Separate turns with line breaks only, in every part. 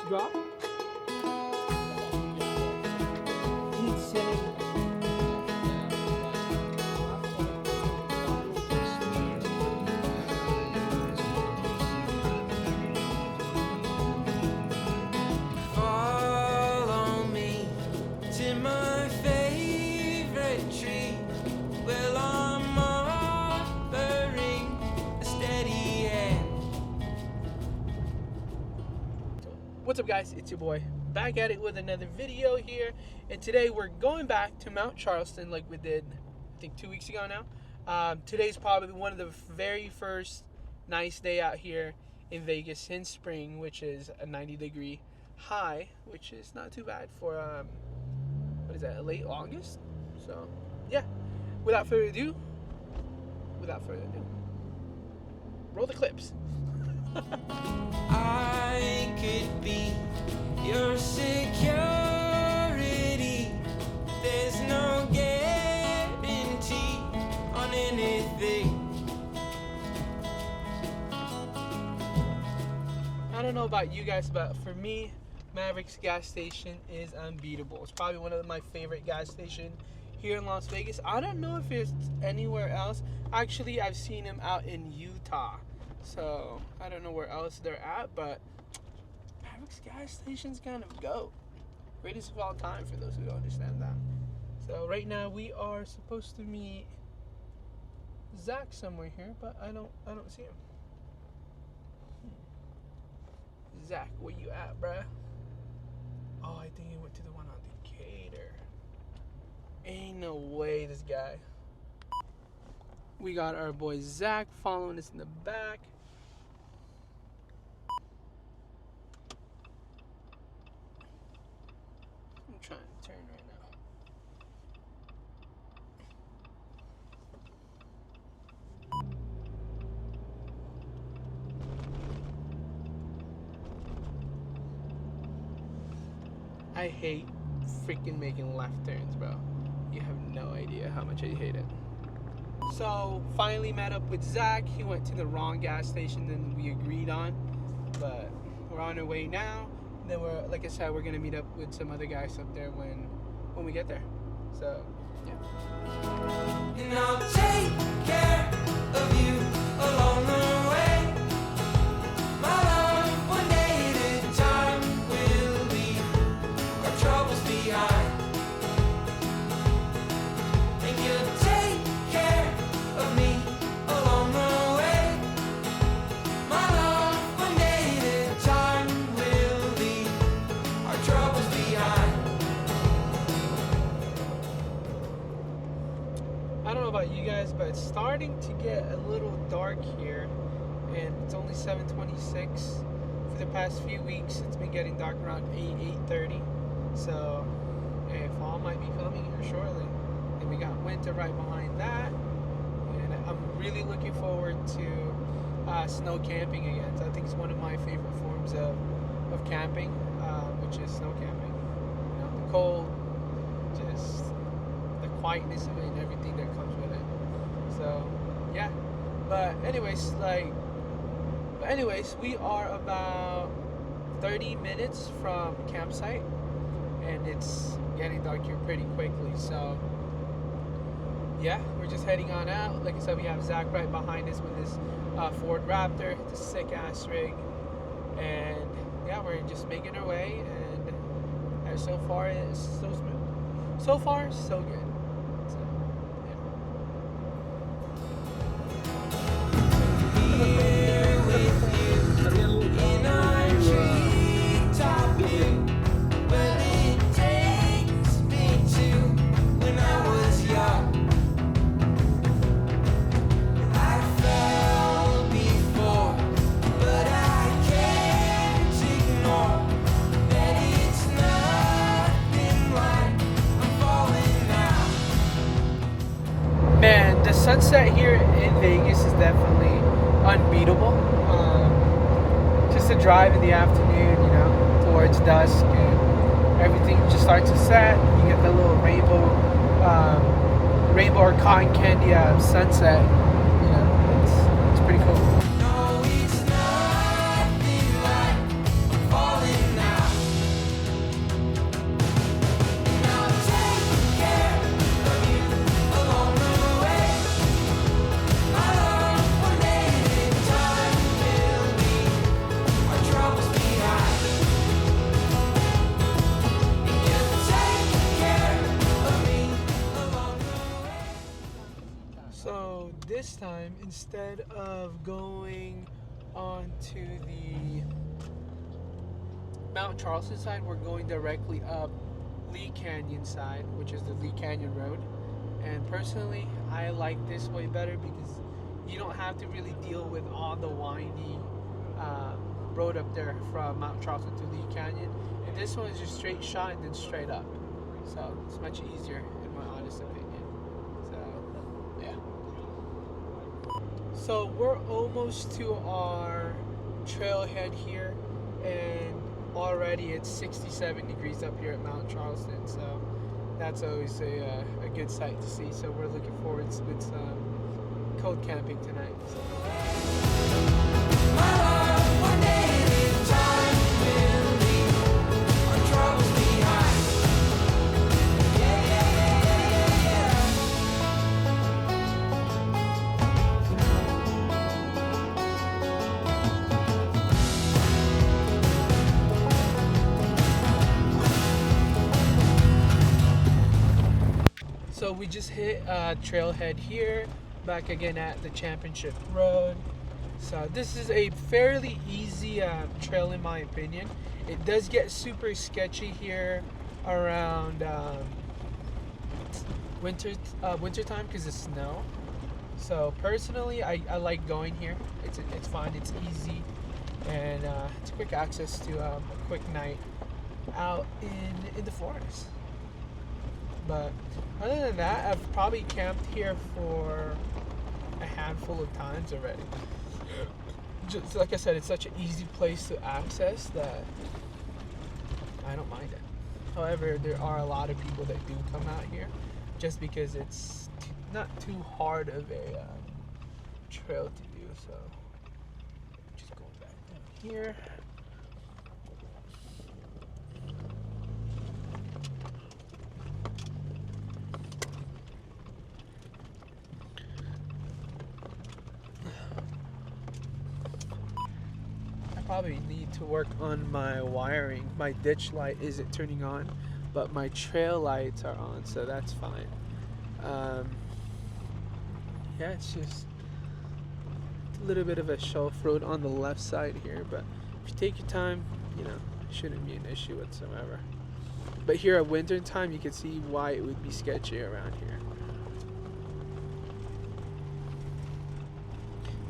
drop. Heat sitting.
Follow me to my favorite tree. Well, I'm offering a steady hand.
What's up, guys? It's your boy back at it with another video here, and today we're going back to Mount Charleston like we did I think 2 weeks ago now. Today's probably one of the very first nice day out here in Vegas since spring, which is a 90-degree high, which is not too bad for what is that, late August. So yeah, without further ado, roll the clips.
I could be your security. There's no guarantee on anything.
I don't know about you guys, but for me, Maverick's gas station is unbeatable. It's probably one of my favorite gas stations here in Las Vegas. I don't know if it's anywhere else. Actually, I've seen them out in Utah. So, I don't know where else they're at, but Maverick's gas station's kind of GOAT. Greatest of all time for those who don't understand that. So, right now we are supposed to meet Zach somewhere here, but I don't see him. Zach, where you at, bruh? Oh, I think he went to the one on Decatur. Ain't no way, this guy. We got our boy Zach following us in the back. I'm trying to turn right now. I hate freaking making left turns, bro. You have no idea how much I hate it. So finally met up with Zach. He went to the wrong gas station than we agreed on, but we're on our way now. And then we're, like I said, we're gonna meet up with some other guys up there when we get there. So yeah.
And I'll take care of you along the way. My love, one day at a time, will leave our troubles behind. And you'll take care of me along the way. My love, one day at a time, will leave our troubles behind.
I don't know about you guys, but it's starting to get a little dark here, and it's only 7:26. For the past few weeks, it's been getting dark around 8:30. So, hey, fall might be coming here shortly. And we got winter right behind that, and I'm really looking forward to snow camping again. So I think it's one of my favorite forms of camping, which is snow camping. You know, the cold, just the quietness of it and everything that comes with it. So yeah, but anyways, we are about 30 minutes from campsite, and it's getting dark here pretty quickly. So yeah, we're just heading on out. Like I said, we have Zach right behind us with his Ford Raptor. It's a sick ass rig, and yeah, we're just making our way, and so far it's so smooth. So far, so good. So,
Here with you in our treetop view. Well, it takes me to when I was young. I fell before, but I can't ignore that it's nothing like I'm falling now.
Man, the sunset here in Vegas is definitely unbeatable. Just a drive in the afternoon, you know, towards dusk, and everything just starts to set. You get the little rainbow or cotton candy sunset. You know, it's pretty cool.
No, it's nothing like I'm falling now.
time, instead of going on to the Mount Charleston side, we're going directly up Lee Canyon side, which is the Lee Canyon Road. And personally, I like this way better because you don't have to really deal with all the windy road up there from Mount Charleston to Lee Canyon. And this one is just straight shot and then straight up. So it's much easier in my honest opinion. So yeah. So we're almost to our trailhead here, and already it's 67 degrees up here at Mount Charleston. So that's always a good sight to see. So we're looking forward to with some cold camping tonight. So. So we just hit trailhead here, back again at the Championship Road. So this is a fairly easy trail in my opinion. It does get super sketchy here around winter time because of snow. So personally, I like going here. It's fun, it's easy, and it's quick access to a quick night out in the forest. But other than that, I've probably camped here for a handful of times already. Just like I said, it's such an easy place to access that I don't mind it. However, there are a lot of people that do come out here just because it's not too hard of a trail to do. So just going back down here. Probably need to work on my wiring. My ditch light isn't turning on, but my trail lights are on, so that's fine. Yeah, it's just a little bit of a shelf road on the left side here, but if you take your time, you know, it shouldn't be an issue whatsoever. But here at winter time, you can see why it would be sketchy around here.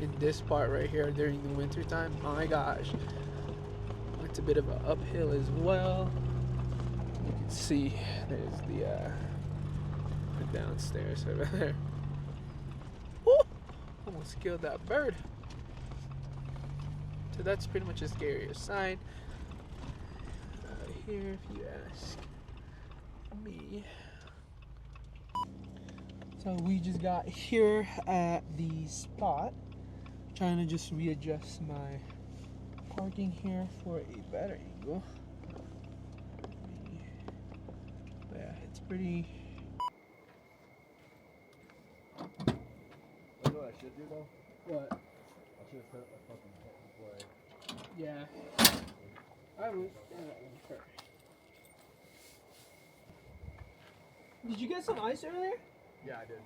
In this part right here during the winter time, oh my gosh, it's a bit of an uphill as well. You can see there's the downstairs over there. Woo! Almost killed that bird. So that's pretty much the scarier side. Here, if you ask me. So we just got here at the spot. Trying to just readjust my parking here for a better angle. Yeah, it's pretty.
You know what I should do though?
What?
I should have put a fucking pet before
Yeah. I would. Sure. Did you get some ice earlier?
Yeah, I did.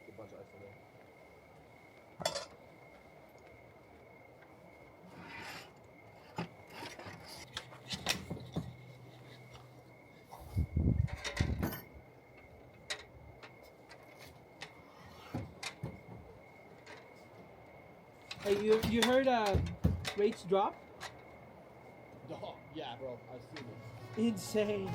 A bunch of ice in there.
Hey, you heard rates drop?
Oh, yeah, bro. I've seen it.
Insane.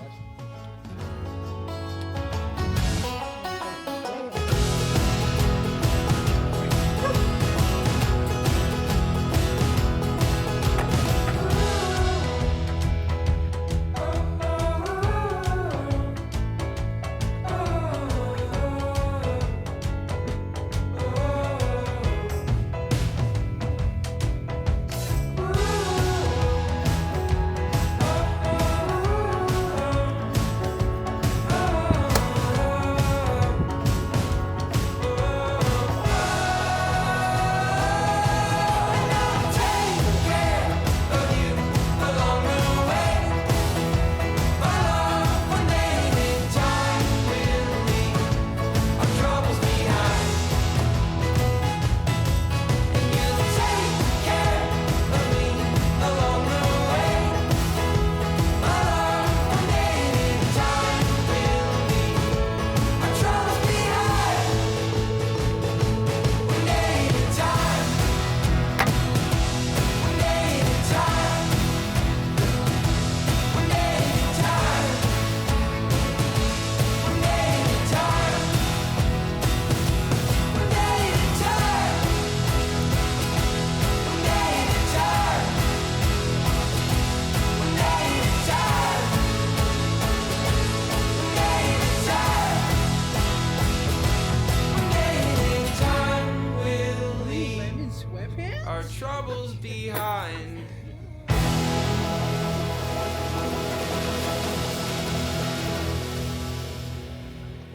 behind.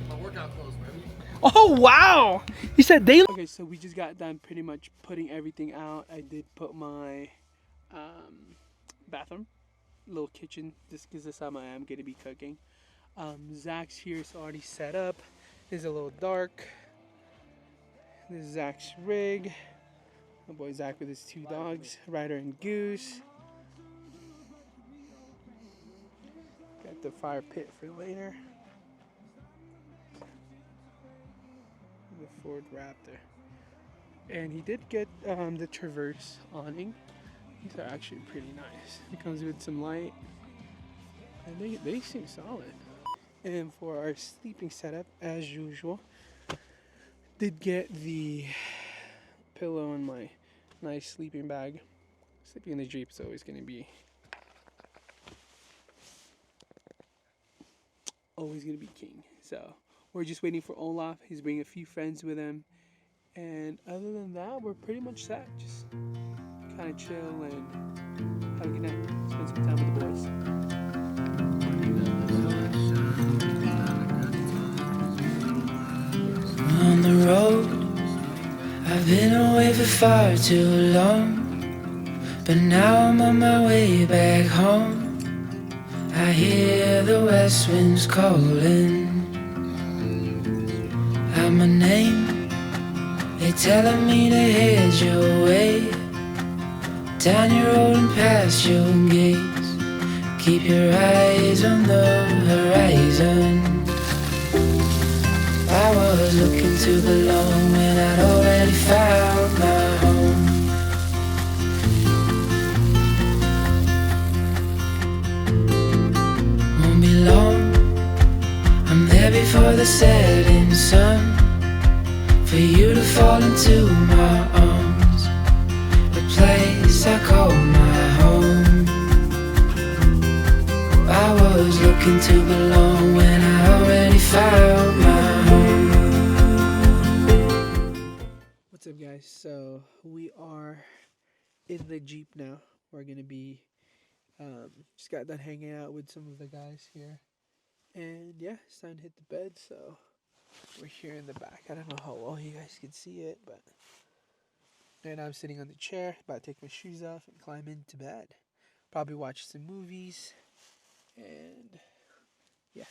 My workout clothes, baby.
Oh wow! He said they. Okay, so we just got done pretty much putting everything out. I did put my bathroom, little kitchen, just because this time I am gonna be cooking. Zach's here is already set up. It's a little dark. This is Zach's rig. My boy Zach with his two dogs, Ryder and Goose. Got the fire pit for later. The Ford Raptor. And he did get the Traverse awning. These are actually pretty nice. It comes with some light. And they seem solid. And for our sleeping setup, as usual, did get the pillow in my nice sleeping bag. Sleeping in the Jeep is always gonna be king. So we're just waiting for Olaf. He's bringing a few friends with him. And other than that, we're pretty much set. Just kind of chill and have a good night. Spend some time with the boys.
On the road, I've been away for far too long, but now I'm on my way back home. I hear the west winds calling out my name. They're telling me to head your way, down your road and past your gates. Keep your eyes on the horizon. I was looking to belong when I'd already found my home. Won't be long, I'm there before the setting sun, for you to fall into my arms, the place I call my home. I was looking to belong when I already found my home.
What's up, guys? So we are in the Jeep now. We're gonna be just got done hanging out with some of the guys here, and yeah, it's time to hit the bed. So we're here in the back. I don't know how well you guys can see it, but right now I'm sitting on the chair, about to take my shoes off and climb into bed. Probably watch some movies, and yeah.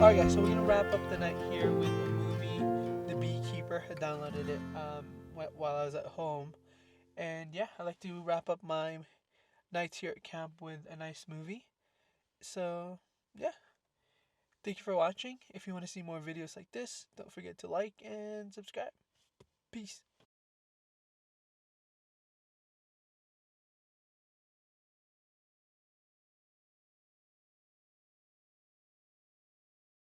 Alright guys, so we're gonna wrap up the night here with a movie, The Beekeeper. I downloaded it while I was at home, and yeah, I like to wrap up my nights here at camp with a nice movie. So yeah, thank you for watching. If you want to see more videos like this, don't forget to like and subscribe. Peace.